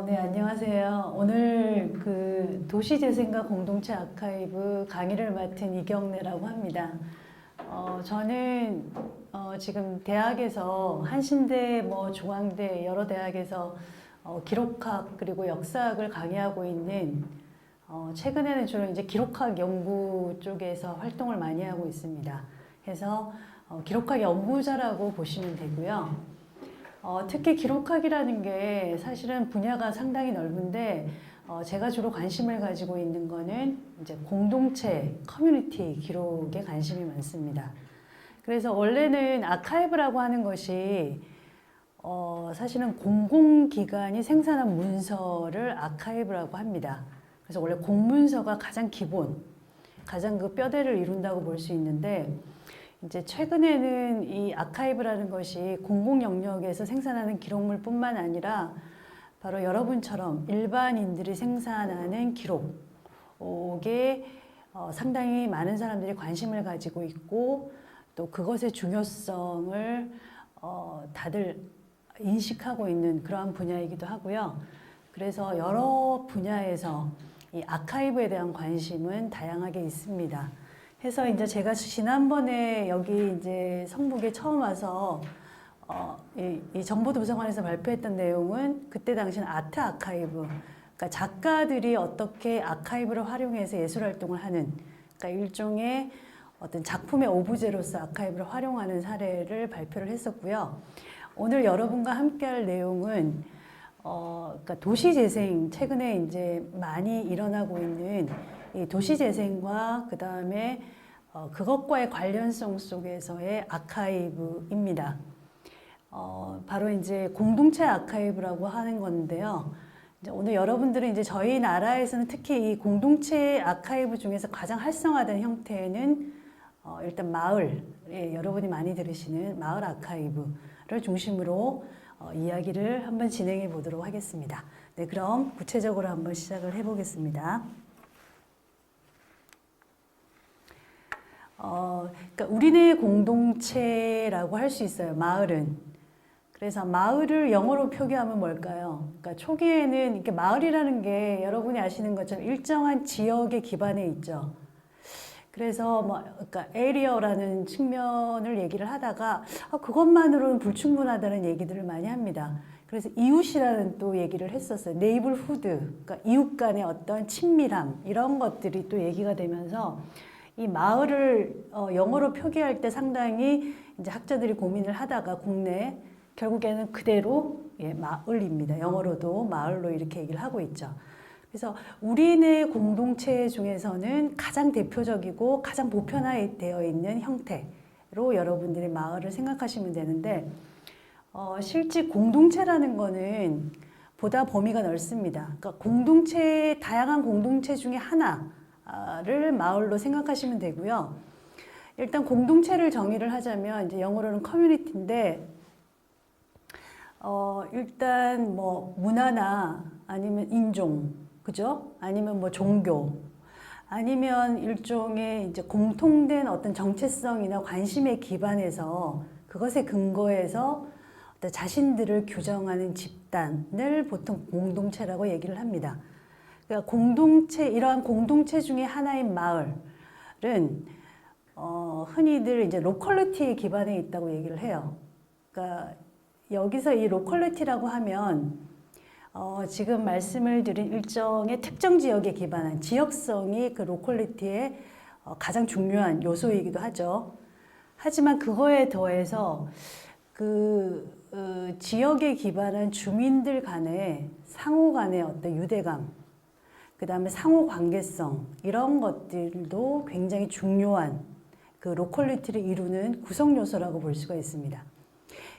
네, 안녕하세요. 오늘 그 도시재생과 공동체 아카이브 강의를 맡은 이경래라고 합니다. 저는 지금 대학에서 한신대, 중앙대 여러 대학에서 기록학 그리고 역사학을 강의하고 있는 최근에는 주로 이제 기록학 연구 쪽에서 활동을 많이 하고 있습니다. 그래서 기록학 연구자라고 보시면 되고요. 특히 기록학이라는 게 사실은 분야가 상당히 넓은데 제가 주로 관심을 가지고 있는 거는 이제 공동체, 커뮤니티 기록에 관심이 많습니다. 그래서 원래는 아카이브라고 하는 것이 사실은 공공기관이 생산한 문서를 아카이브라고 합니다. 그래서 원래 공문서가 가장 기본, 가장 그 뼈대를 이룬다고 볼 수 있는데 이제 최근에는 이 아카이브라는 것이 공공 영역에서 생산하는 기록물뿐만 아니라 바로 여러분처럼 일반인들이 생산하는 기록에 상당히 많은 사람들이 관심을 가지고 있고 또 그것의 중요성을 다들 인식하고 있는 그러한 분야이기도 하고요. 그래서 여러 분야에서 이 아카이브에 대한 관심은 다양하게 있습니다. 해서 이제 제가 지난번에 여기 이제 성북에 처음 와서 이 정보도서관에서 발표했던 내용은 그때 당시는 아트 아카이브, 그러니까 작가들이 어떻게 아카이브를 활용해서 예술 활동을 하는, 그러니까 일종의 어떤 작품의 오브제로서 아카이브를 활용하는 사례를 발표를 했었고요. 오늘 여러분과 함께할 내용은 그러니까 도시재생, 최근에 이제 많이 일어나고 있는 이 도시재생과 그 다음에 그것과의 관련성 속에서의 아카이브입니다. 바로 이제 공동체 아카이브라고 하는 건데요. 이제 오늘 여러분들은 이제 저희 나라에서는 특히 이 공동체 아카이브 중에서 가장 활성화된 형태는 일단 마을, 여러분이 많이 들으시는 마을 아카이브를 중심으로 이야기를 한번 진행해 보도록 하겠습니다. 네, 그럼 구체적으로 한번 시작을 해 보겠습니다. 그러니까 우리네 공동체라고 할 수 있어요, 마을은. 그래서 마을을 영어로 표기하면 뭘까요? 그러니까 초기에는 이렇게 마을이라는 게 여러분이 아시는 것처럼 일정한 지역에 기반해 있죠. 그래서 그러니까 에리어라는 측면을 얘기를 하다가 그것만으로는 불충분하다는 얘기들을 많이 합니다. 그래서 이웃이라는 또 얘기를 했었어요. 네이버후드, 그러니까 이웃 간의 어떤 친밀함 이런 것들이 또 얘기가 되면서 이 마을을 영어로 표기할 때 상당히 이제 학자들이 고민을 하다가 국내 결국에는 그대로 마을입니다. 영어로도 마을로 이렇게 얘기를 하고 있죠. 그래서 우리네 공동체 중에서는 가장 대표적이고 가장 보편화되어 있는 형태로 여러분들이 마을을 생각하시면 되는데 실제 공동체라는 거는 보다 범위가 넓습니다. 그러니까 공동체, 다양한 공동체 중에 하나를 마을로 생각하시면 되고요. 일단 공동체를 정의를 하자면 이제 영어로는 커뮤니티인데 일단 문화나 아니면 인종, 그죠? 아니면 종교, 아니면 일종의 이제 공통된 어떤 정체성이나 관심에 기반해서 그것에 근거해서 어떤 자신들을 규정하는 집단을 보통 공동체라고 얘기를 합니다. 그러니까 이러한 공동체 중에 하나인 마을은 흔히들 이제 로컬리티에 기반해 있다고 얘기를 해요. 그러니까 여기서 이 로컬리티라고 하면 지금 말씀을 드린 일정의 특정 지역에 기반한 지역성이 그 로컬리티의 가장 중요한 요소이기도 하죠. 하지만 그거에 더해서 그 지역에 기반한 주민들 간의 상호 간의 어떤 유대감, 그 다음에 상호 관계성 이런 것들도 굉장히 중요한 그 로컬리티를 이루는 구성 요소라고 볼 수가 있습니다.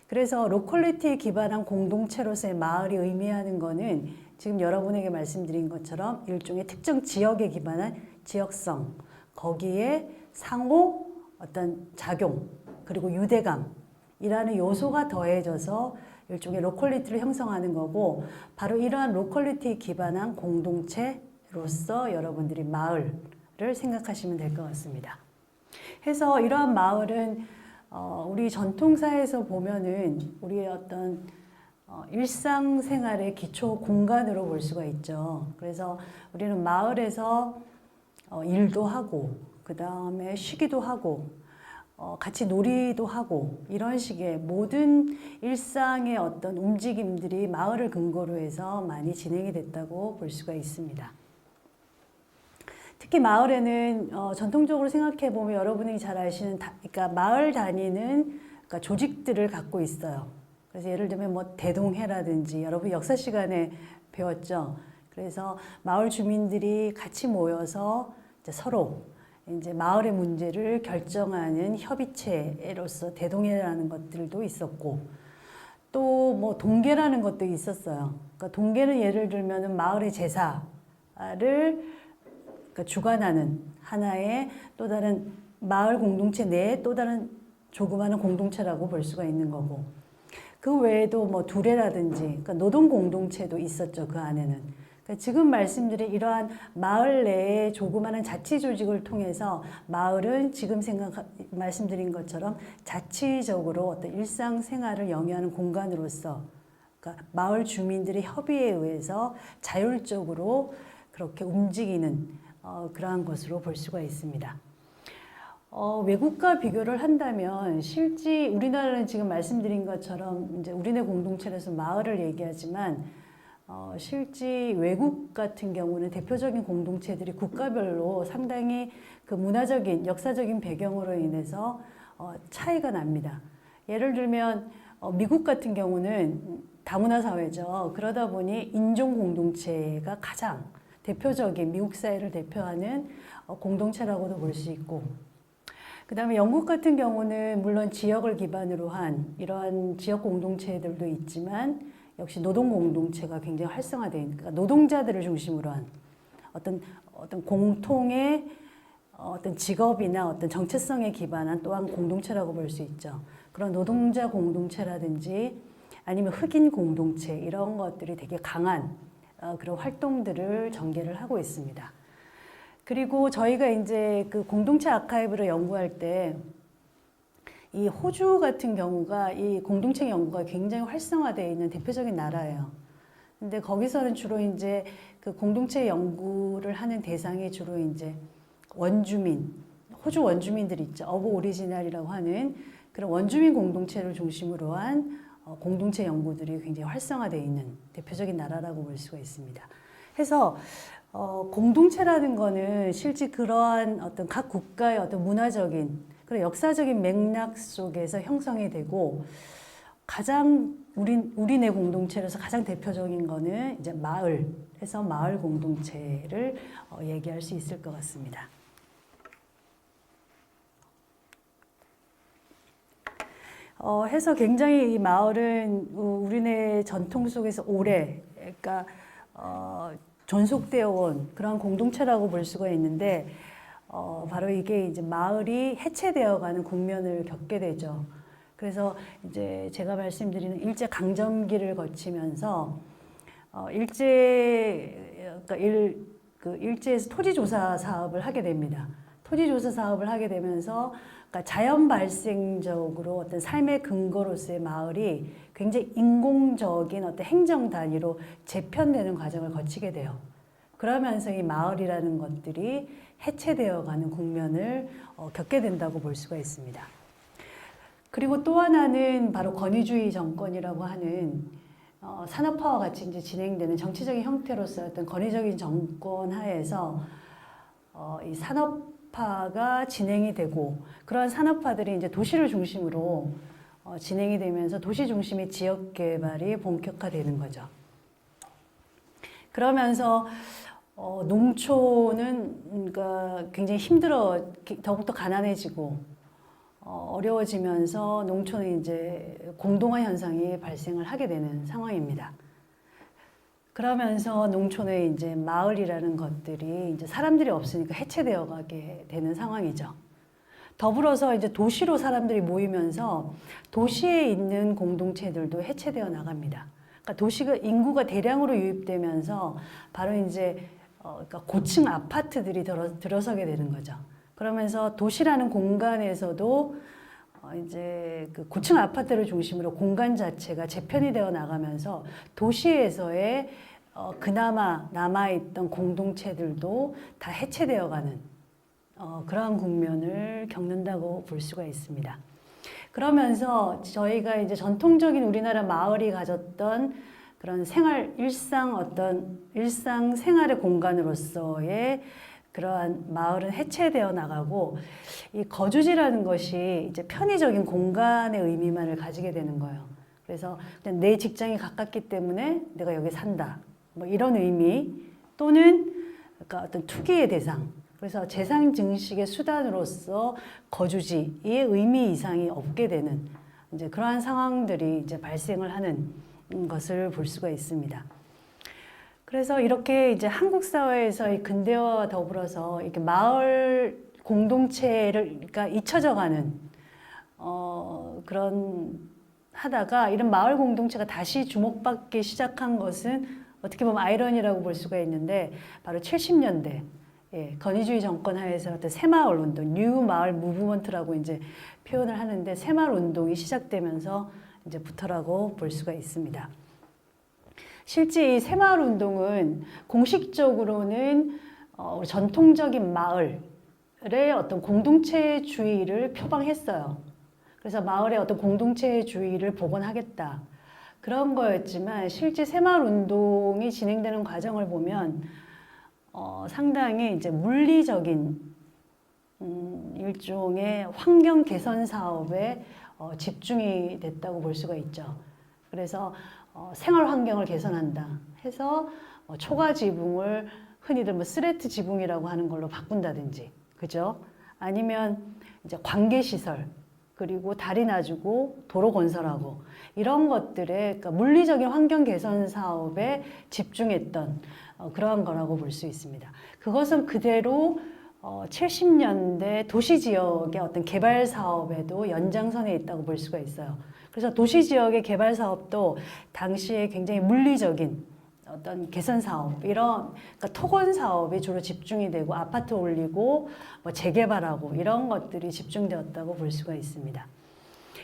그래서 로컬리티에 기반한 공동체로서의 마을이 의미하는 거는 지금 여러분에게 말씀드린 것처럼 일종의 특정 지역에 기반한 지역성, 거기에 상호 어떤 작용, 그리고 유대감이라는 요소가 더해져서 일종의 로컬리티를 형성하는 거고, 바로 이러한 로컬리티에 기반한 공동체로서 여러분들이 마을을 생각하시면 될 것 같습니다. 해서 이러한 마을은 우리 전통사에서 보면은 우리의 어떤 일상생활의 기초 공간으로 볼 수가 있죠. 그래서 우리는 마을에서 일도 하고, 그 다음에 쉬기도 하고, 같이 놀이도 하고, 이런 식의 모든 일상의 어떤 움직임들이 마을을 근거로 해서 많이 진행이 됐다고 볼 수가 있습니다. 특히 마을에는 전통적으로 생각해 보면 여러분이 잘 아시는 그러니까 마을 단위는 그러니까 조직들을 갖고 있어요. 그래서 예를 들면 뭐 대동회라든지 여러분 역사 시간에 배웠죠. 그래서 마을 주민들이 같이 모여서 이제 서로 이제 마을의 문제를 결정하는 협의체로서 대동회라는 것들도 있었고, 또 뭐 동계라는 것도 있었어요. 그러니까 동계는 예를 들면은 마을의 제사를 그러니까 주관하는 하나의 또 다른 마을 공동체 내에 또 다른 조그마한 공동체라고 볼 수가 있는 거고, 그 외에도 뭐 두레라든지 그러니까 노동 공동체도 있었죠. 그 안에는. 그러니까 지금 말씀드린 이러한 마을 내의 조그마한 자치 조직을 통해서 마을은 지금 말씀드린 것처럼 자치적으로 어떤 일상생활을 영위하는 공간으로서, 그러니까 마을 주민들의 협의에 의해서 자율적으로 그렇게 움직이는 그러한 것으로 볼 수가 있습니다. 외국과 비교를 한다면 실제 우리나라는 지금 말씀드린 것처럼 이제 우리네 공동체에서 마을을 얘기하지만 실제 외국 같은 경우는 대표적인 공동체들이 국가별로 상당히 그 문화적인 역사적인 배경으로 인해서 차이가 납니다. 예를 들면 미국 같은 경우는 다문화 사회죠. 그러다 보니 인종 공동체가 가장 대표적인 미국 사회를 대표하는 공동체라고도 볼 수 있고, 그 다음에 영국 같은 경우는 물론 지역을 기반으로 한 이러한 지역 공동체들도 있지만 역시 노동 공동체가 굉장히 활성화되어 있는, 그러니까 노동자들을 중심으로 한 어떤 공통의 어떤 직업이나 어떤 정체성에 기반한 또한 공동체라고 볼 수 있죠. 그런 노동자 공동체라든지 아니면 흑인 공동체 이런 것들이 되게 강한 그런 활동들을 전개를 하고 있습니다. 그리고 저희가 이제 그 공동체 아카이브를 연구할 때 이 호주 같은 경우가 이 공동체 연구가 굉장히 활성화되어 있는 대표적인 나라예요. 근데 거기서는 주로 이제 그 공동체 연구를 하는 대상이 주로 이제 원주민, 호주 원주민들 있죠. 어브 오리지널이라고 하는 그런 원주민 공동체를 중심으로 한 공동체 연구들이 굉장히 활성화되어 있는 대표적인 나라라고 볼 수가 있습니다. 해서 공동체라는 거는 실제 그러한 어떤 각 국가의 어떤 문화적인 그런 역사적인 맥락 속에서 형성이 되고, 가장 우리네 공동체로서 가장 대표적인 거는 이제 마을에서 마을 공동체를 얘기할 수 있을 것 같습니다. 해서 굉장히 이 마을은 우리네 전통 속에서 오래, 그러니까 존속되어 온 그런 공동체라고 볼 수가 있는데, 바로 이게 이제 마을이 해체되어 가는 국면을 겪게 되죠. 그래서 이제 제가 말씀드리는 일제 강점기를 거치면서 일제에서 토지조사 사업을 하게 됩니다. 토지조사 사업을 하게 되면서 그러니까 자연 발생적으로 어떤 삶의 근거로서의 마을이 굉장히 인공적인 어떤 행정 단위로 재편되는 과정을 거치게 돼요. 그러면서 이 마을이라는 것들이 해체되어 가는 국면을 겪게 된다고 볼 수가 있습니다. 그리고 또 하나는 바로 권위주의 정권이라고 하는 산업화와 같이 이제 진행되는 정치적인 형태로서 어떤 권위적인 정권 하에서 이 산업화가 진행이 되고, 그러한 산업화들이 이제 도시를 중심으로 진행이 되면서 도시 중심의 지역 개발이 본격화되는 거죠. 그러면서 농촌은 그러니까 굉장히 더욱더 가난해지고 어려워지면서 농촌에 이제 공동화 현상이 발생을 하게 되는 상황입니다. 그러면서 농촌에 이제 마을이라는 것들이 이제 사람들이 없으니까 해체되어 가게 되는 상황이죠. 더불어서 이제 도시로 사람들이 모이면서 도시에 있는 공동체들도 해체되어 나갑니다. 그러니까 도시가 인구가 대량으로 유입되면서 바로 이제 그러니까 고층 아파트들이 들어서게 되는 거죠. 그러면서 도시라는 공간에서도 이제 그 고층 아파트를 중심으로 공간 자체가 재편이 되어 나가면서 도시에서의 그나마 남아있던 공동체들도 다 해체되어가는 그러한 국면을 겪는다고 볼 수가 있습니다. 그러면서 저희가 이제 전통적인 우리나라 마을이 가졌던 그런 일상 생활의 공간으로서의 그러한 마을은 해체되어 나가고 이 거주지라는 것이 이제 편의적인 공간의 의미만을 가지게 되는 거예요. 그래서 그냥 내 직장이 가깝기 때문에 내가 여기 산다. 뭐 이런 의미 또는 그러니까 어떤 투기의 대상. 그래서 재산 증식의 수단으로서 거주지의 의미 이상이 없게 되는 이제 그러한 상황들이 이제 발생을 하는 것을 볼 수가 있습니다. 그래서 이렇게 이제 한국 사회에서 이 근대화와 더불어서 이렇게 마을 공동체를 그러니까 잊혀져가는 그런 하다가 이런 마을 공동체가 다시 주목받기 시작한 것은 어떻게 보면 아이러니라고 볼 수가 있는데 바로 70년대 건의주의 정권 하에서 어떤 새마을 운동, 뉴 마을 무브먼트라고 이제 표현을 하는데 새마을 운동이 시작되면서 이제부터라고 볼 수가 있습니다. 실제 이 새마을 운동은 공식적으로는 전통적인 마을의 어떤 공동체주의를 표방했어요. 그래서 마을의 어떤 공동체주의를 복원하겠다. 그런 거였지만 실제 새마을 운동이 진행되는 과정을 보면 상당히 이제 물리적인 일종의 환경 개선 사업에 집중이 됐다고 볼 수가 있죠. 그래서 생활 환경을 개선한다 해서 초가 지붕을 흔히들 뭐 스레트 지붕이라고 하는 걸로 바꾼다든지, 그죠? 아니면 이제 관계 시설 그리고 다리 놔주고 도로 건설하고 이런 것들에 그러니까 물리적인 환경 개선 사업에 집중했던 그러한 거라고 볼 수 있습니다. 그것은 그대로 70년대 도시 지역의 어떤 개발 사업에도 연장선에 있다고 볼 수가 있어요. 그래서 도시 지역의 개발 사업도 당시에 굉장히 물리적인 어떤 개선 사업, 이런 그러니까 토건 사업이 주로 집중이 되고 아파트 올리고 뭐 재개발하고 이런 것들이 집중되었다고 볼 수가 있습니다.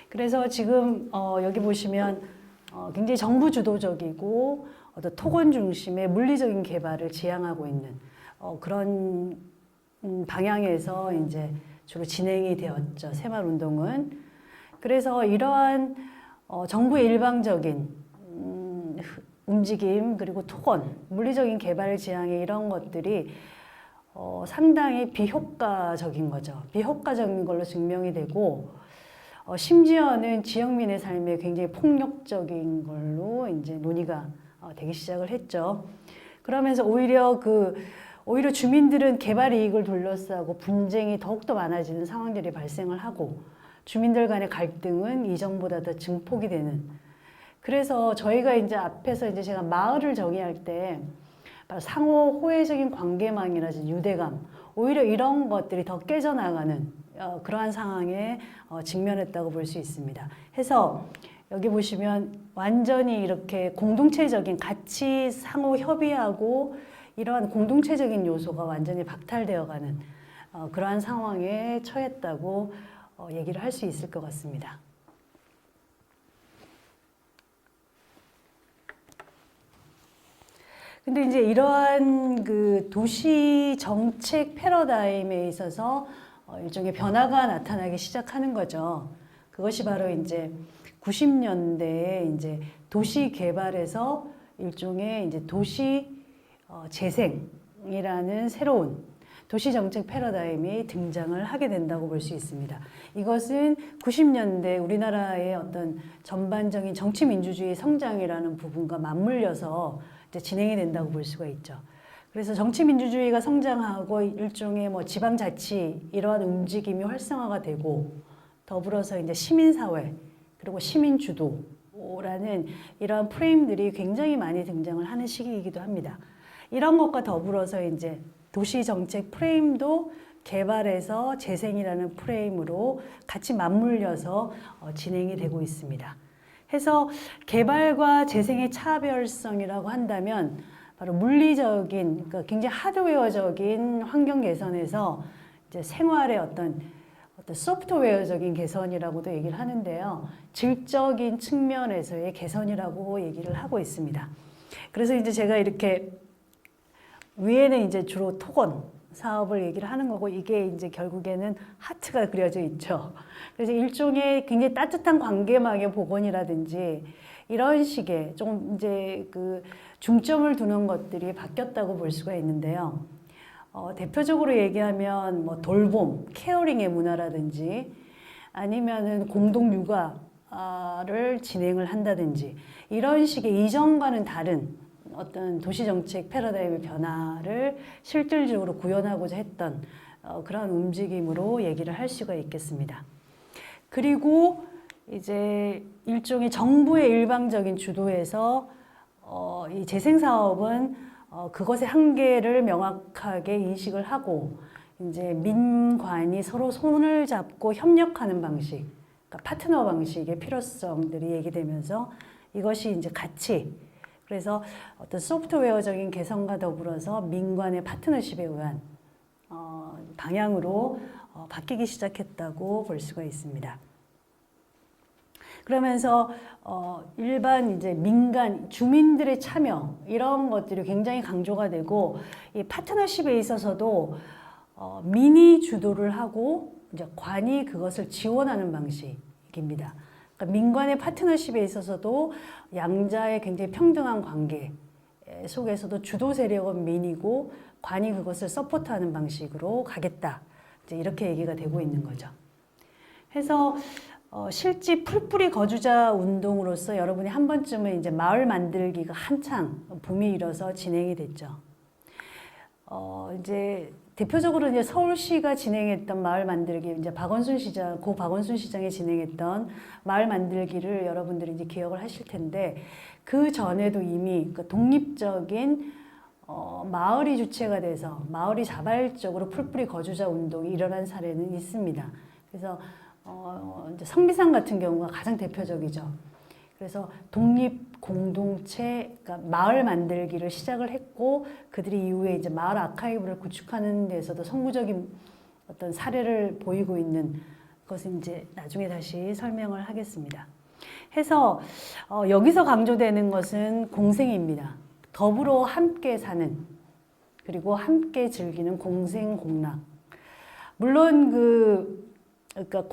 그래서 지금 여기 보시면 굉장히 정부 주도적이고 어떤 토건 중심의 물리적인 개발을 지향하고 있는 그런 방향에서 이제 주로 진행이 되었죠. 새마을 운동은. 그래서 이러한 정부의 일방적인 움직임 그리고 토건, 물리적인 개발 지향의 이런 것들이 상당히 비효과적인 거죠. 비효과적인 걸로 증명이 되고 심지어는 지역민의 삶에 굉장히 폭력적인 걸로 이제 논의가 되기 시작을 했죠. 그러면서 오히려 주민들은 개발 이익을 둘러싸고 분쟁이 더욱더 많아지는 상황들이 발생을 하고 주민들 간의 갈등은 이전보다 더 증폭이 되는. 그래서 저희가 이제 앞에서 이제 제가 마을을 정의할 때 상호 호혜적인 관계망이라든지 유대감, 오히려 이런 것들이 더 깨져나가는 그러한 상황에 직면했다고 볼 수 있습니다. 해서 여기 보시면 완전히 이렇게 공동체적인 같이 상호 협의하고 이러한 공동체적인 요소가 완전히 박탈되어가는 그러한 상황에 처했다고 얘기를 할 수 있을 것 같습니다. 근데 이제 이러한 그 도시 정책 패러다임에 있어서 일종의 변화가 나타나기 시작하는 거죠. 그것이 바로 이제 90년대에 이제 도시 개발에서 일종의 이제 도시 재생이라는 새로운 도시 정책 패러다임이 등장을 하게 된다고 볼 수 있습니다. 이것은 90년대 우리나라의 어떤 전반적인 정치 민주주의 성장이라는 부분과 맞물려서 이제 진행이 된다고 볼 수가 있죠. 그래서 정치 민주주의가 성장하고 일종의 뭐 지방자치 이러한 움직임이 활성화가 되고 더불어서 이제 시민사회 그리고 시민주도라는 이러한 프레임들이 굉장히 많이 등장을 하는 시기이기도 합니다. 이런 것과 더불어서 이제 도시정책 프레임도 개발에서 재생이라는 프레임으로 같이 맞물려서 진행이 되고 있습니다. 해서 개발과 재생의 차별성이라고 한다면 바로 물리적인, 그러니까 굉장히 하드웨어적인 환경 개선에서 이제 생활의 어떤 어떤 소프트웨어적인 개선이라고도 얘기를 하는데요. 질적인 측면에서의 개선이라고 얘기를 하고 있습니다. 그래서 이제 제가 이렇게 위에는 이제 주로 토건 사업을 얘기를 하는 거고, 이게 이제 결국에는 하트가 그려져 있죠. 그래서 일종의 굉장히 따뜻한 관계망의 복원이라든지 이런 식의 좀 이제 그 중점을 두는 것들이 바뀌었다고 볼 수가 있는데요. 대표적으로 얘기하면 뭐 돌봄, 케어링의 문화라든지 아니면은 공동 육아를 진행을 한다든지 이런 식의 이전과는 다른 어떤 도시정책 패러다임의 변화를 실질적으로 구현하고자 했던 그런 움직임으로 얘기를 할 수가 있겠습니다. 그리고 이제 일종의 정부의 일방적인 주도에서 이 재생사업은 그것의 한계를 명확하게 인식을 하고 이제 민관이 서로 손을 잡고 협력하는 방식, 그러니까 파트너 방식의 필요성들이 얘기되면서 이것이 이제 같이, 그래서 어떤 소프트웨어적인 개선과 더불어서 민관의 파트너십에 의한 방향으로 바뀌기 시작했다고 볼 수가 있습니다. 그러면서 일반 이제 민간 주민들의 참여 이런 것들이 굉장히 강조가 되고, 이 파트너십에 있어서도 민이 주도를 하고 이제 관이 그것을 지원하는 방식입니다. 그러니까 민관의 파트너십에 있어서도 양자의 굉장히 평등한 관계 속에서도 주도 세력은 민이고 관이 그것을 서포트하는 방식으로 가겠다. 이제 이렇게 얘기가 되고 있는 거죠. 해서 실제 풀뿌리 거주자 운동으로서 여러분이 한 번쯤은 이제 마을 만들기가 한창 붐이 일어서 진행이 됐죠. 이제 대표적으로 이제 서울시가 진행했던 마을 만들기, 이제 고 박원순 시장이 진행했던 마을 만들기를 여러분들이 이제 기억을 하실 텐데, 그 전에도 이미 그 독립적인 마을이 주체가 돼서 마을이 자발적으로 풀뿌리 거주자 운동이 일어난 사례는 있습니다. 그래서 이제 성미산 같은 경우가 가장 대표적이죠. 그래서 독립 공동체, 그러니까 마을 만들기를 시작을 했고, 그들이 이후에 이제 마을 아카이브를 구축하는 데서도 선구적인 어떤 사례를 보이고 있는 것은 이제 나중에 다시 설명을 하겠습니다. 해서 여기서 강조되는 것은 공생입니다. 더불어 함께 사는, 그리고 함께 즐기는 공생공락. 물론 그러니까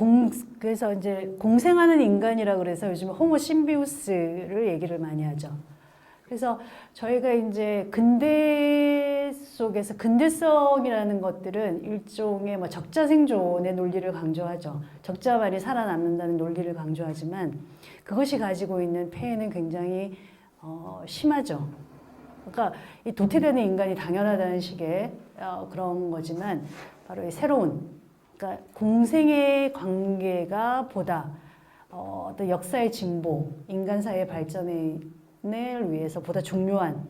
그래서 이제 공생하는 인간이라 그래서 요즘 호모 심비우스를 얘기를 많이 하죠. 그래서 저희가 이제 근대 속에서 근대성이라는 것들은 일종의 뭐 적자 생존의 논리를 강조하죠. 적자만이 살아남는다는 논리를 강조하지만 그것이 가지고 있는 폐해는 굉장히 심하죠. 그러니까 이 도태되는 인간이 당연하다는 식의 그런 거지만, 바로 이 새로운, 그러니까 공생의 관계가 보다 어떤 역사의 진보, 인간 사회의 발전을 위해서 보다 중요한,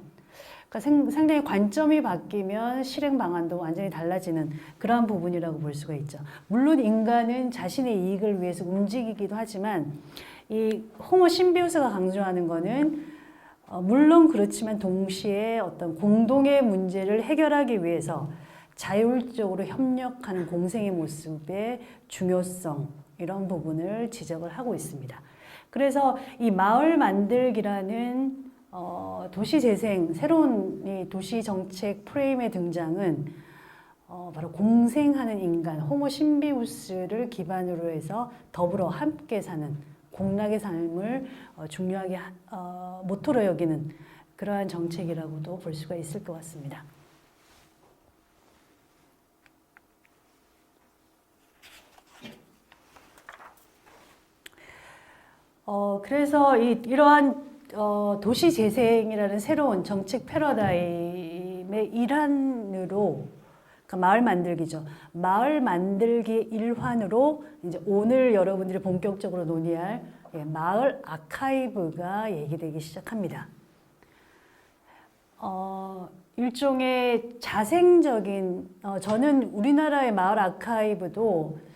그러니까 상당히 관점이 바뀌면 실행 방안도 완전히 달라지는 그러한 부분이라고 볼 수가 있죠. 물론 인간은 자신의 이익을 위해서 움직이기도 하지만, 이 호모 심비우스가 강조하는 거는 물론 그렇지만 동시에 어떤 공동의 문제를 해결하기 위해서 자율적으로 협력하는 공생의 모습의 중요성, 이런 부분을 지적을 하고 있습니다. 그래서 이 마을 만들기라는 도시재생, 새로운 이 도시정책 프레임의 등장은 바로 공생하는 인간, 호모 심비우스를 기반으로 해서 더불어 함께 사는 공락의 삶을 중요하게 모토로 여기는 그러한 정책이라고도 볼 수가 있을 것 같습니다. 그래서 이러한 도시재생이라는 새로운 정책 패러다임의 일환으로, 그러니까 마을 만들기죠. 마을 만들기 일환으로 이제 오늘 여러분들이 본격적으로 논의할 마을 아카이브가 얘기되기 시작합니다. 일종의 자생적인, 저는 우리나라의 마을 아카이브도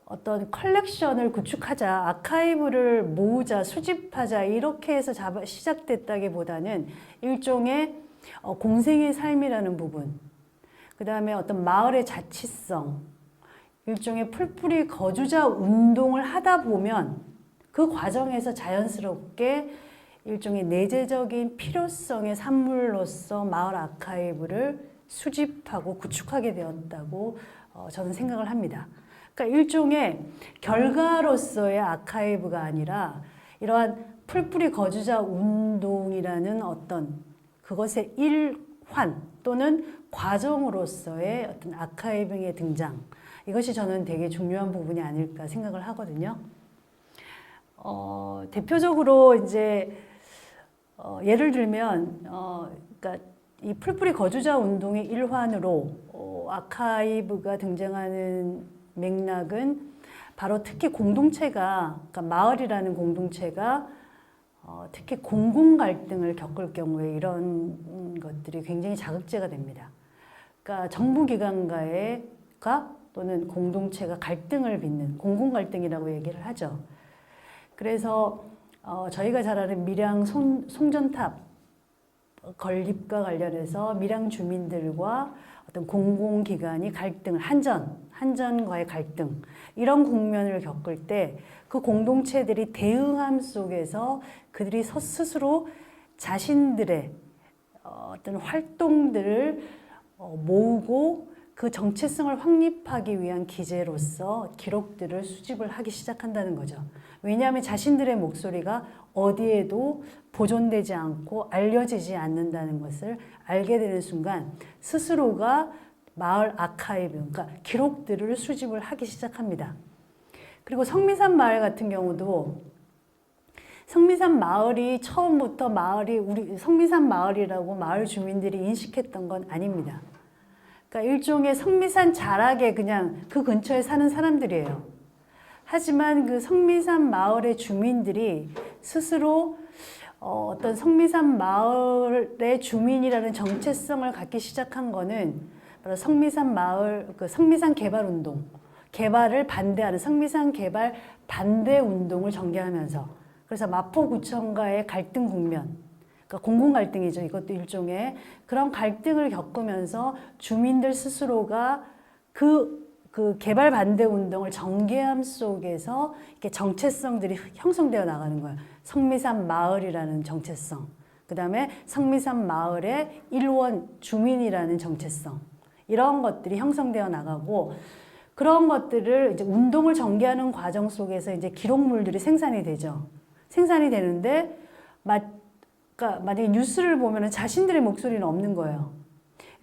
어떤 컬렉션을 구축하자, 아카이브를 모으자, 수집하자, 이렇게 해서 시작됐다기보다는 일종의 공생의 삶이라는 부분, 그 다음에 어떤 마을의 자치성, 일종의 풀뿌리 거주자 운동을 하다 보면 그 과정에서 자연스럽게 일종의 내재적인 필요성의 산물로서 마을 아카이브를 수집하고 구축하게 되었다고 저는 생각을 합니다. 그러니까 일종의 결과로서의 아카이브가 아니라 이러한 풀뿌리 거주자 운동이라는 어떤 그것의 일환 또는 과정으로서의 어떤 아카이빙의 등장, 이것이 저는 되게 중요한 부분이 아닐까 생각을 하거든요. 대표적으로 이제 예를 들면 그러니까 이 풀뿌리 거주자 운동의 일환으로 아카이브가 등장하는 맥락은 바로 특히 공동체가, 그러니까 마을이라는 공동체가 특히 공공 갈등을 겪을 경우에 이런 것들이 굉장히 자극제가 됩니다. 그러니까 정부기관과의 또는 공동체가 갈등을 빚는 공공 갈등이라고 얘기를 하죠. 그래서 저희가 잘 아는 밀양 송전탑 건립과 관련해서 밀양 주민들과 어떤 공공기관이 갈등을 한전과의 갈등, 이런 국면을 겪을 때 그 공동체들이 대응함 속에서 그들이 스스로 자신들의 어떤 활동들을 모으고 그 정체성을 확립하기 위한 기제로서 기록들을 수집을 하기 시작한다는 거죠. 왜냐하면 자신들의 목소리가 어디에도 보존되지 않고 알려지지 않는다는 것을 알게 되는 순간 스스로가 마을 아카이브, 그러니까 기록들을 수집을 하기 시작합니다. 그리고 성미산 마을 같은 경우도 성미산 마을이 처음부터 우리 성미산 마을이라고 마을 주민들이 인식했던 건 아닙니다. 그러니까 일종의 성미산 자락에 그냥 그 근처에 사는 사람들이에요. 하지만 그 성미산 마을의 주민들이 스스로 어떤 성미산 마을의 주민이라는 정체성을 갖기 시작한 거는 바로 성미산 마을, 그 성미산 개발 운동, 개발을 반대하는 성미산 개발 반대 운동을 전개하면서, 그래서 마포구청과의 갈등 국면, 그러니까 공공 갈등이죠. 이것도 일종의 그런 갈등을 겪으면서 주민들 스스로가 그 개발 반대 운동을 전개함 속에서 이렇게 정체성들이 형성되어 나가는 거예요. 성미산 마을이라는 정체성, 그 다음에 성미산 마을의 일원 주민이라는 정체성, 이런 것들이 형성되어 나가고, 그런 것들을 이제 운동을 전개하는 과정 속에서 이제 기록물들이 생산이 되죠. 생산이 되는데, 그러니까 만약에 뉴스를 보면 자신들의 목소리는 없는 거예요.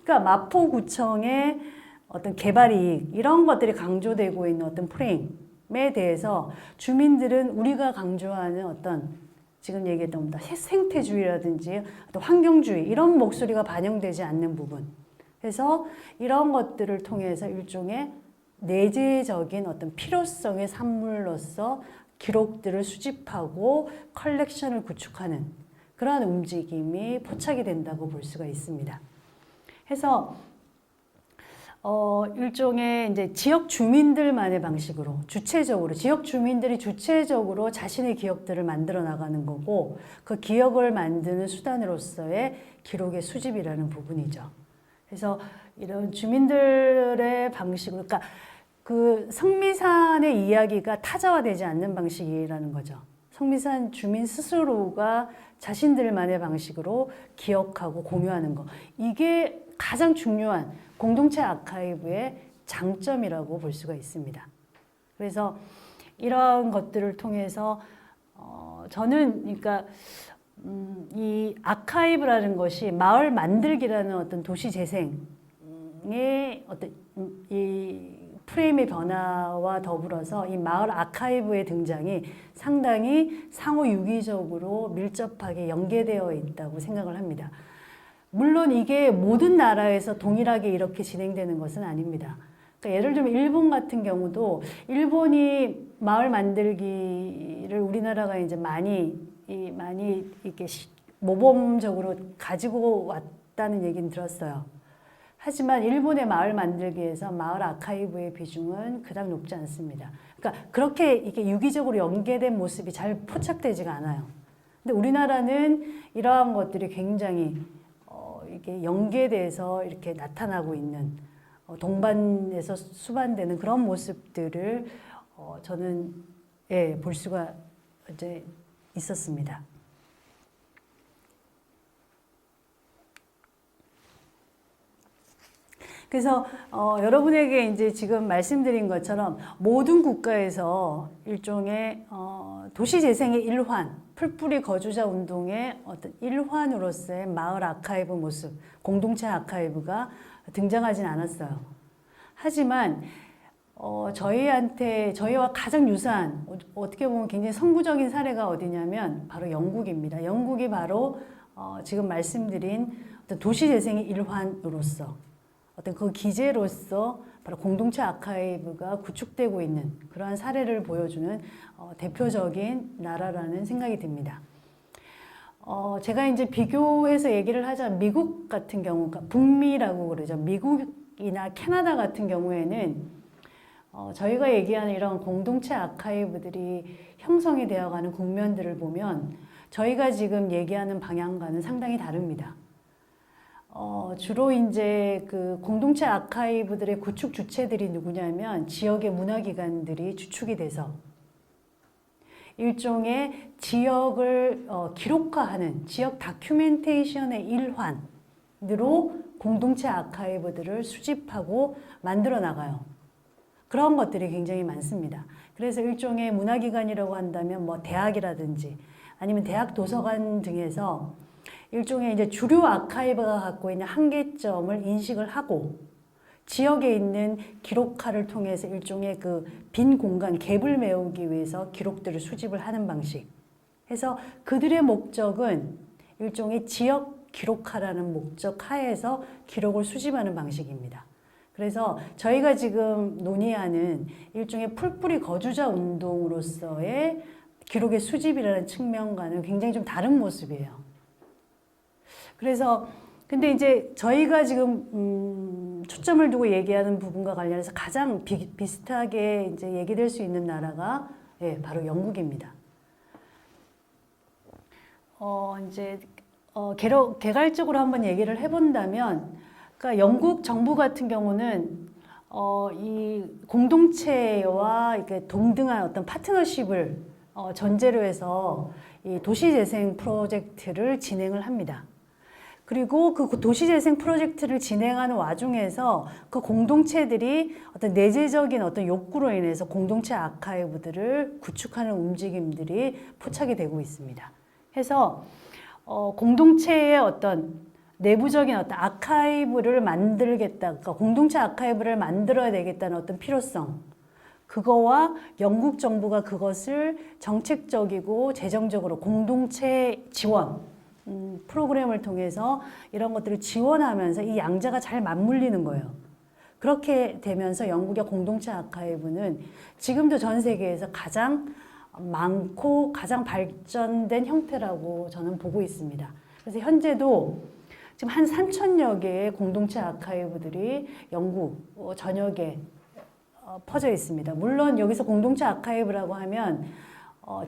그러니까 마포구청의 어떤 개발 이익, 이런 것들이 강조되고 있는 어떤 프레임에 대해서 주민들은 우리가 강조하는 어떤 지금 얘기했던 생태주의라든지 어떤 환경주의, 이런 목소리가 반영되지 않는 부분. 그래서 이런 것들을 통해서 일종의 내재적인 어떤 필요성의 산물로서 기록들을 수집하고 컬렉션을 구축하는 그러한 움직임이 포착이 된다고 볼 수가 있습니다. 해서 일종의 이제 지역 주민들만의 방식으로 지역 주민들이 주체적으로 자신의 기억들을 만들어 나가는 거고, 그 기억을 만드는 수단으로서의 기록의 수집이라는 부분이죠. 그래서 이런 주민들의 방식으로, 그러니까 그 성미산의 이야기가 타자화되지 않는 방식이라는 거죠. 성미산 주민 스스로가 자신들만의 방식으로 기억하고 공유하는 거. 이게 가장 중요한 공동체 아카이브의 장점이라고 볼 수가 있습니다. 그래서 이러한 것들을 통해서 저는 그러니까 이 아카이브라는 것이 마을 만들기라는 어떤 도시 재생의 어떤 이 프레임의 변화와 더불어서 이 마을 아카이브의 등장이 상당히 상호 유기적으로 밀접하게 연계되어 있다고 생각을 합니다. 물론 이게 모든 나라에서 동일하게 이렇게 진행되는 것은 아닙니다. 그러니까 예를 들면 일본 같은 경우도 일본이 마을 만들기를 우리나라가 이제 많이 이렇게 모범적으로 가지고 왔다는 얘기는 들었어요. 하지만 일본의 마을 만들기에서 마을 아카이브의 비중은 그닥 높지 않습니다. 그러니까 그렇게 이게 유기적으로 연계된 모습이 잘 포착되지가 않아요. 근데 우리나라는 이러한 것들이 굉장히 이게 연계돼서 이렇게 나타나고 있는 동반해서 수반되는 그런 모습들을 저는 볼 수가 이제 있었습니다. 그래서 여러분에게 이제 지금 말씀드린 것처럼 모든 국가에서 일종의 도시재생의 일환, 풀뿌리 거주자 운동의 어떤 일환으로서의 마을 아카이브 모습, 공동체 아카이브가 등장하진 않았어요. 하지만 저희와 가장 유사한, 어떻게 보면 굉장히 선구적인 사례가 어디냐면 바로 영국입니다. 영국이 바로 지금 말씀드린 어떤 도시재생의 일환으로서 어떤 그 기제로서 바로 공동체 아카이브가 구축되고 있는 그러한 사례를 보여주는 대표적인 나라라는 생각이 듭니다. 제가 이제 비교해서 얘기를 하자면 미국 같은 경우, 북미라고 그러죠. 미국이나 캐나다 같은 경우에는 저희가 얘기하는 이런 공동체 아카이브들이 형성이 되어가는 국면들을 보면 저희가 지금 얘기하는 방향과는 상당히 다릅니다. 주로 이제 그 공동체 아카이브들의 구축 주체들이 누구냐면 지역의 문화기관들이 주축이 돼서 일종의 지역을 기록화하는 지역 다큐멘테이션의 일환으로 공동체 아카이브들을 수집하고 만들어 나가요. 그런 것들이 굉장히 많습니다. 그래서 일종의 문화기관이라고 한다면 뭐 대학이라든지 아니면 대학 도서관 등에서 일종의 이제 주류 아카이브가 갖고 있는 한계점을 인식을 하고 지역에 있는 기록화를 통해서 일종의 그 빈 공간, 갭을 메우기 위해서 기록들을 수집을 하는 방식. 해서 그들의 목적은 일종의 지역 기록화라는 목적 하에서 기록을 수집하는 방식입니다. 그래서 저희가 지금 논의하는 일종의 풀뿌리 거주자 운동으로서의 기록의 수집이라는 측면과는 굉장히 좀 다른 모습이에요. 그래서 근데 이제 저희가 지금 초점을 두고 얘기하는 부분과 관련해서 가장 비슷하게 이제 얘기될 수 있는 나라가 바로 영국입니다. 이제 개괄적으로 한번 얘기를 해본다면, 그러니까 영국 정부 같은 경우는 이 공동체와 이렇게 동등한 어떤 파트너십을 전제로 해서 이 도시재생 프로젝트를 진행을 합니다. 그리고 그 도시재생 프로젝트를 진행하는 와중에서 그 공동체들이 어떤 내재적인 어떤 욕구로 인해서 공동체 아카이브들을 구축하는 움직임들이 포착이 되고 있습니다. 해서 공동체의 어떤 내부적인 어떤 아카이브를 만들겠다, 그러니까 공동체 아카이브를 만들어야 되겠다는 어떤 필요성, 그거와 영국 정부가 그것을 정책적이고 재정적으로 공동체 지원 프로그램을 통해서 이런 것들을 지원하면서 이 양자가 잘 맞물리는 거예요. 그렇게 되면서 영국의 공동체 아카이브는 지금도 전 세계에서 가장 많고 가장 발전된 형태라고 저는 보고 있습니다. 그래서 현재도 지금 한 3,000여 개의 공동체 아카이브들이 영국 전역에 퍼져 있습니다. 물론 여기서 공동체 아카이브라고 하면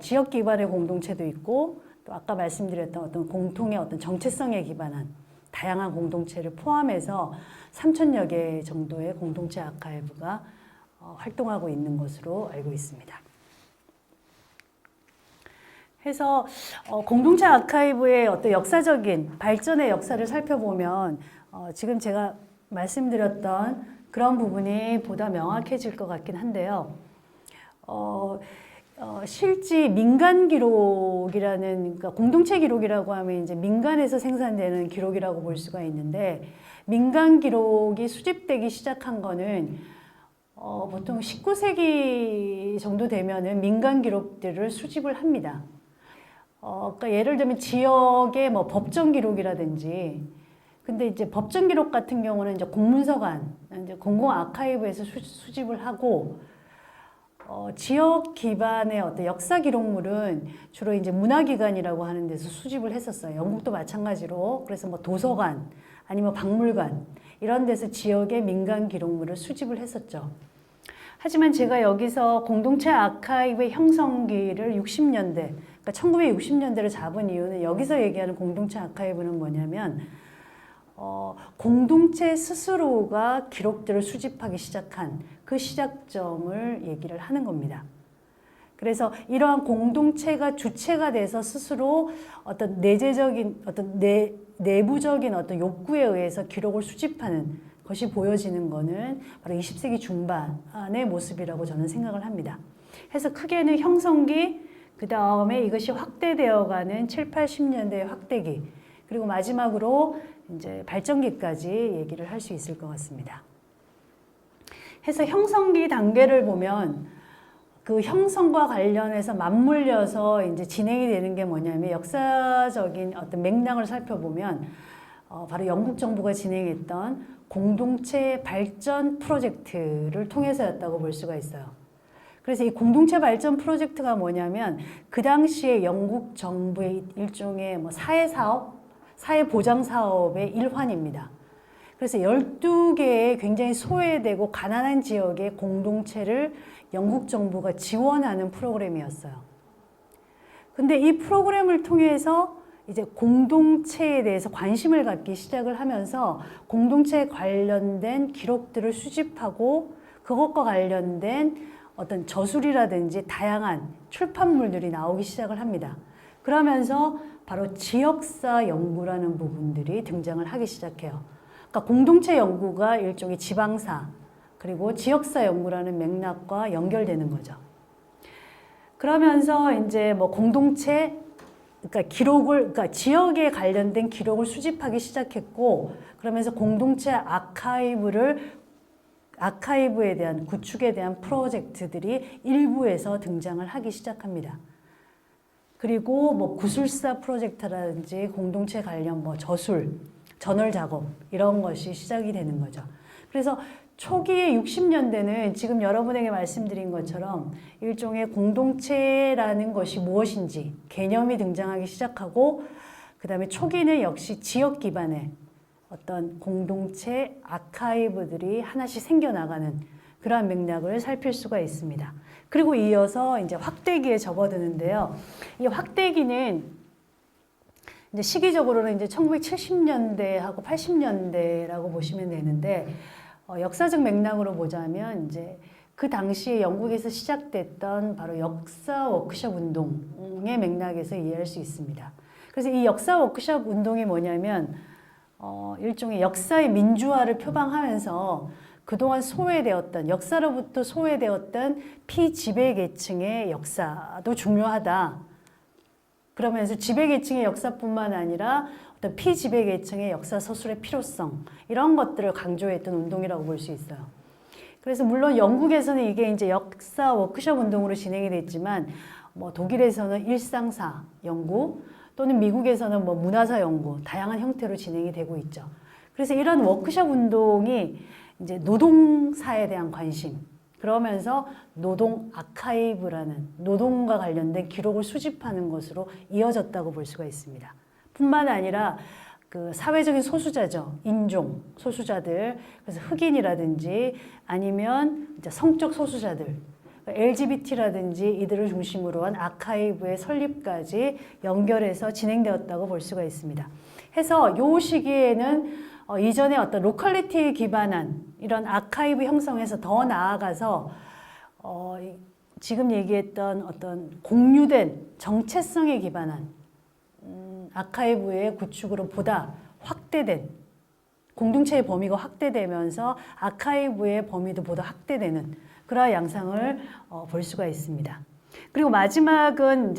지역 기반의 공동체도 있고 또 아까 말씀드렸던 어떤 공통의 어떤 정체성에 기반한 다양한 공동체를 포함해서 3,000여 개 정도의 공동체 아카이브가 활동하고 있는 것으로 알고 있습니다. 해서 공동체 아카이브의 어떤 역사적인 발전의 역사를 살펴보면 지금 제가 말씀드렸던 그런 부분이 보다 명확해질 것 같긴 한데요. 실제 민간 기록이라는, 그러니까 공동체 기록이라고 하면 이제 민간에서 생산되는 기록이라고 볼 수가 있는데, 민간 기록이 수집되기 시작한 거는 보통 19세기 정도 되면은 민간 기록들을 수집을 합니다. 그러니까 예를 들면 지역의 뭐 법정 기록이라든지, 근데 이제 법정 기록 같은 경우는 이제 공문서관, 이제 공공 아카이브에서 수집을 하고, 지역 기반의 어떤 역사 기록물은 주로 이제 문화기관이라고 하는 데서 수집을 했었어요. 영국도 마찬가지로. 그래서 뭐 도서관, 아니면 박물관, 이런 데서 지역의 민간 기록물을 수집을 했었죠. 하지만 제가 여기서 공동체 아카이브의 형성기를 60년대, 그러니까 1960년대를 잡은 이유는 여기서 얘기하는 공동체 아카이브는 뭐냐면, 공동체 스스로가 기록들을 수집하기 시작한 그 시작점을 얘기를 하는 겁니다. 그래서 이러한 공동체가 주체가 돼서 스스로 어떤 내재적인 내부적인 어떤 욕구에 의해서 기록을 수집하는 것이 보여지는 것은 바로 20세기 중반의 모습이라고 저는 생각을 합니다. 그래서 크게는 형성기, 그 다음에 이것이 확대되어가는 7, 80년대의 확대기, 그리고 마지막으로 이제 발전기까지 얘기를 할 수 있을 것 같습니다. 그래서 형성기 단계를 보면 그 형성과 관련해서 맞물려서 이제 진행이 되는 게 뭐냐면 역사적인 어떤 맥락을 살펴보면 바로 영국 정부가 진행했던 공동체 발전 프로젝트를 통해서였다고 볼 수가 있어요. 그래서 이 공동체 발전 프로젝트가 뭐냐면 그 당시에 영국 정부의 일종의 뭐 사회사업, 사회보장사업의 일환입니다. 그래서 12개의 굉장히 소외되고 가난한 지역의 공동체를 영국 정부가 지원하는 프로그램이었어요. 근데 이 프로그램을 통해서 이제 공동체에 대해서 관심을 갖기 시작을 하면서 공동체에 관련된 기록들을 수집하고 그것과 관련된 어떤 저술이라든지 다양한 출판물들이 나오기 시작을 합니다. 그러면서 바로 지역사 연구라는 부분들이 등장을 하기 시작해요. 그러니까 공동체 연구가 일종의 지방사 그리고 지역사 연구라는 맥락과 연결되는 거죠. 그러면서 이제 뭐 공동체, 그러니까 지역에 관련된 기록을 수집하기 시작했고, 그러면서 공동체 아카이브에 대한 구축에 대한 프로젝트들이 일부에서 등장을 하기 시작합니다. 그리고 뭐 구술사 프로젝트라든지 공동체 관련 뭐 저술, 저널 작업 이런 것이 시작이 되는 거죠. 그래서 초기의 60년대는 지금 여러분에게 말씀드린 것처럼 일종의 공동체라는 것이 무엇인지 개념이 등장하기 시작하고, 그 다음에 초기는 역시 지역 기반의 어떤 공동체 아카이브들이 하나씩 생겨나가는 그러한 맥락을 살필 수가 있습니다. 그리고 이어서 이제 확대기에 접어드는데요. 이 확대기는 이제 시기적으로는 이제 1970년대하고 80년대라고 보시면 되는데, 역사적 맥락으로 보자면 이제 그 당시에 영국에서 시작됐던 바로 역사 워크숍 운동의 맥락에서 이해할 수 있습니다. 그래서 이 역사 워크숍 운동이 뭐냐면 일종의 역사의 민주화를 표방하면서 그동안 소외되었던, 역사로부터 소외되었던 피지배계층의 역사도 중요하다. 그러면서 지배계층의 역사뿐만 아니라 어떤 피지배계층의 역사 서술의 필요성, 이런 것들을 강조했던 운동이라고 볼 수 있어요. 그래서 물론 영국에서는 이게 이제 역사 워크숍 운동으로 진행이 됐지만, 뭐 독일에서는 일상사 연구, 또는 미국에서는 뭐 문화사 연구, 다양한 형태로 진행이 되고 있죠. 그래서 이런 워크숍 운동이 이제 노동사에 대한 관심, 그러면서 노동 아카이브라는 노동과 관련된 기록을 수집하는 것으로 이어졌다고 볼 수가 있습니다. 뿐만 아니라 그 사회적인 소수자죠. 인종 소수자들, 그래서 흑인이라든지 아니면 이제 성적 소수자들, LGBT라든지 이들을 중심으로 한 아카이브의 설립까지 연결해서 진행되었다고 볼 수가 있습니다. 해서 이 시기에는 이전에 어떤 로컬리티에 기반한 이런 아카이브 형성에서 더 나아가서 지금 얘기했던 어떤 공유된 정체성에 기반한 아카이브의 구축으로 보다 확대된, 공동체의 범위가 확대되면서 아카이브의 범위도 보다 확대되는 그러한 양상을 볼 수가 있습니다. 그리고 마지막은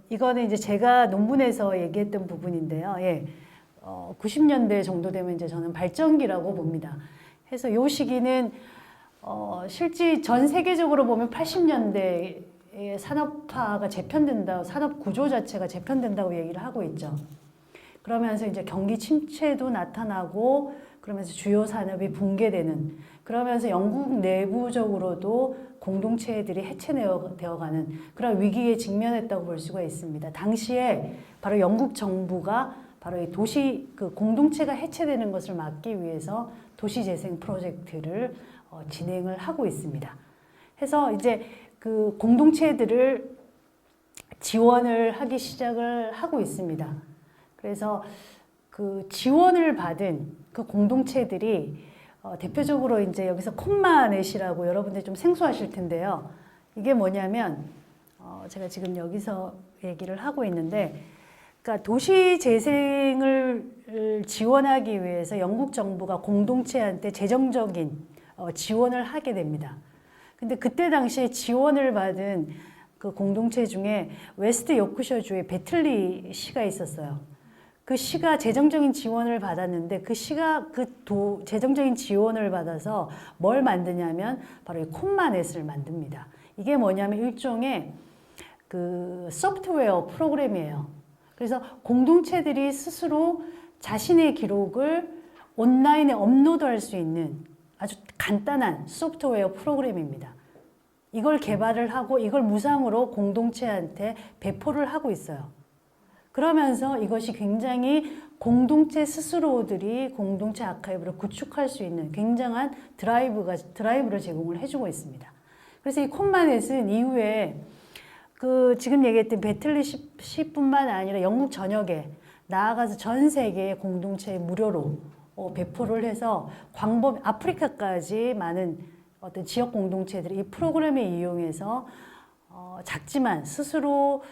이거는 제가 논문에서 얘기했던 부분인데요. 90년대 정도 되면 저는 발전기라고 봅니다. 그래서 이 시기는 실제 전 세계적으로 보면 80년대에 산업화가 재편된다, 산업 구조 자체가 재편된다고 얘기를 하고 있죠. 그러면서 경기 침체도 나타나고, 그러면서 주요 산업이 붕괴되는, 그러면서 영국 내부적으로도 공동체들이 해체되어가는 그런 위기에 직면했다고 볼 수가 있습니다. 당시에 바로 영국 정부가 바로 이 공동체가 해체되는 것을 막기 위해서 도시재생 프로젝트를 진행을 하고 있습니다. 해서 그 공동체들을 지원을 하기 시작을 하고 있습니다. 그래서 그 지원을 받은 그 공동체들이 대표적으로 이제 여기서 콤마넷이라고 여러분들 좀 생소하실 텐데요. 이게 뭐냐면 제가 지금 여기서 얘기를 하고 있는데, 그러니까 도시 재생을 지원하기 위해서 영국 정부가 공동체한테 재정적인 지원을 하게 됩니다. 근데 그때 당시에 지원을 받은 그 공동체 중에 웨스트 요크셔주의 배틀리 시가 있었어요. 그 시가 재정적인 지원을 받았는데 그 시가 재정적인 지원을 받아서 뭘 만드냐면 바로 이 콤마넷을 만듭니다. 이게 뭐냐면 일종의 그 소프트웨어 프로그램이에요. 그래서 공동체들이 스스로 자신의 기록을 온라인에 업로드할 수 있는 아주 간단한 소프트웨어 프로그램입니다. 이걸 개발을 하고 이걸 무상으로 공동체한테 배포를 하고 있어요. 그러면서 이것이 굉장히 공동체 스스로들이 공동체 아카이브를 구축할 수 있는 굉장한 드라이브를 제공을 해주고 있습니다. 그래서 이 콤마넷은 이후에 그 지금 얘기했던 배틀리 시뿐만 아니라 영국 전역에 나아가서 전 세계의 공동체에 무료로 배포를 해서 아프리카까지 많은 어떤 지역 공동체들이 이 프로그램을 이용해서 작지만 스스로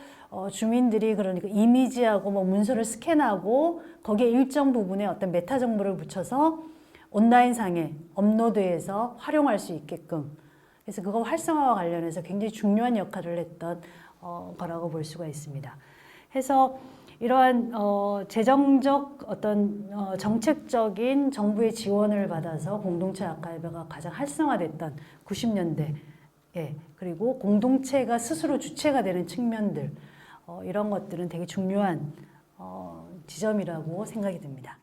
주민들이 그러니까 이미지하고 뭐 문서를 스캔하고 거기에 일정 부분에 어떤 메타 정보를 붙여서 온라인상에 업로드해서 활용할 수 있게끔, 그래서 그거 활성화와 관련해서 굉장히 중요한 역할을 했던 거라고 볼 수가 있습니다. 해서 이러한 재정적 어떤 정책적인 정부의 지원을 받아서 공동체 아카이브가 가장 활성화됐던 90년대, 예, 그리고 공동체가 스스로 주체가 되는 측면들, 이런 것들은 되게 중요한 지점이라고 생각이 듭니다.